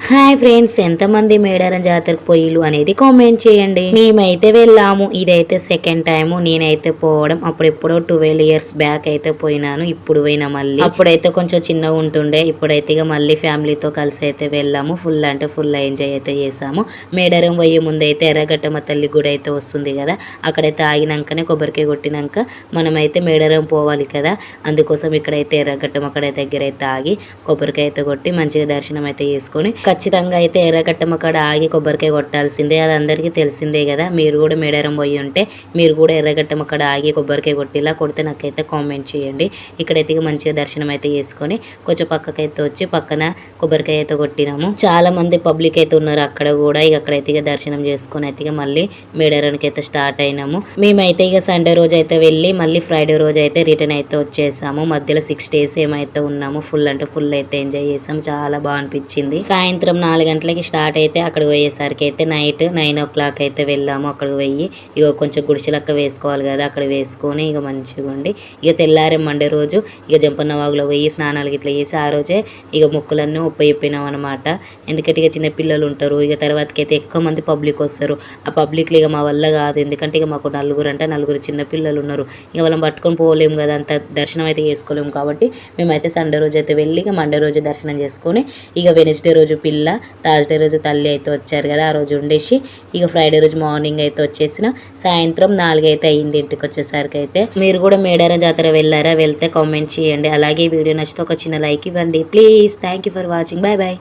Hi friends, ఎంతమంది మేడారం జాతరకు పోయిలు అనేది కామెంట్ చేయండి. మేమైతే వెళ్ళాము. ఇదైతే సెకండ్ టైం నేనైతే పోవడం. అప్పుడెప్పుడో 12 years బ్యాక్ అయితే పోయినాను. ఇప్పుడు పోయినా మళ్ళీ. అప్పుడైతే కొంచెం చిన్నగా ఉంటుండే. ఇప్పుడైతే ఇక మళ్ళీ ఫ్యామిలీతో కలిసి అయితే వెళ్ళాము. ఫుల్ అంటే ఫుల్ ఎంజాయ్ అయితే చేసాము. మేడారం పోయే ముందు అయితే ఎర్రగట్టమ్మ తల్లి గుడి అయితే వస్తుంది కదా, అక్కడైతే ఆగినాకనే కొబ్బరికాయ కొట్టినాక మనమైతే మేడారం పోవాలి కదా, అందుకోసం ఇక్కడైతే ఎర్రగట్టమ్మ అక్కడ దగ్గర అయితే ఆగి కొబ్బరికాయ అయితే కొట్టి మంచిగా దర్శనం అయితే చేసుకొని ఖచ్చితంగా అయితే ఎర్రగట్టమ్మ కాడ ఆగి కొబ్బరికాయ కొట్టాల్సిందే. అది అందరికీ తెలిసిందే కదా. మీరు కూడా మేడారం పోయి ఉంటే మీరు కూడా ఎర్రగట్టమ్మ కాడ ఆగి కొబ్బరికాయ కొట్టిలా కొడితే నాకైతే కామెంట్ చేయండి. ఇక్కడైతే మంచిగా దర్శనం అయితే చేసుకొని కొంచెం పక్కకైతే వచ్చి పక్కన కొబ్బరికాయ అయితే కొట్టినాము. చాలా మంది పబ్లిక్ అయితే ఉన్నారు అక్కడ కూడా. ఇక అక్కడైతే దర్శనం చేసుకొని అయితే మళ్ళీ మేడారానికి అయితే స్టార్ట్ అయినాము. మేమైతే ఇక సండే రోజు అయితే వెళ్ళి మళ్ళీ ఫ్రైడే రోజు అయితే రిటర్న్ అయితే వచ్చేసాము. మధ్యలో 6 days ఏమైతే ఉన్నాము. ఫుల్ అంటే ఫుల్ అయితే ఎంజాయ్ చేసాము. చాలా బాగా అనిపించింది. సాయంత్రం 4 గంటలకి స్టార్ట్ అయితే అక్కడికి పోయేసరికి అయితే నైట్ 9 o'clock అయితే వెళ్ళాము. అక్కడికి పోయి ఇక కొంచెం గుడిసెలక్క వేసుకోవాలి కదా, అక్కడ వేసుకొని ఇక మంచిగా ఉండి ఇక తెల్లారే మండే రోజు ఇక జంపన్న వాగులో పోయి స్నానాలు ఇట్లా చేసి ఆ రోజే ఇక మొక్కులన్నీ ఉపయోగిపోయినాం అనమాట. ఎందుకంటే ఇక చిన్న పిల్లలు ఉంటారు. ఇక తర్వాతకి అయితే ఎక్కువ మంది పబ్లిక్ వస్తారు. ఆ పబ్లిక్లో ఇక మా వల్ల కాదు. ఎందుకంటే ఇక మాకు నలుగురు చిన్న పిల్లలు ఉన్నారు. ఇక వాళ్ళని పట్టుకొని పోలేము కదా, అంత దర్శనం అయితే చేసుకోలేము. కాబట్టి మేమైతే సండే రోజు అయితే వెళ్ళి ఇక మండే రోజు దర్శనం చేసుకొని ఇక వెనస్డే రోజు పిల్ల, థర్స్డే రోజు తల్లి అయితే వచ్చారు కదా, ఆ రోజు ఉండేసి ఇక ఫ్రైడే రోజు మార్నింగ్ అయితే వచ్చేసిన సాయంత్రం 4 అయితే అయ్యింది ఇంటికి వచ్చేసరికి అయితే. మీరు కూడా మేడారం జాతర వెళ్ళారా? వెళ్తే కామెంట్ చేయండి. అలాగే వీడియో నచ్చితే ఒక చిన్న లైక్ ఇవ్వండి please. Thank you for watching. Bye bye.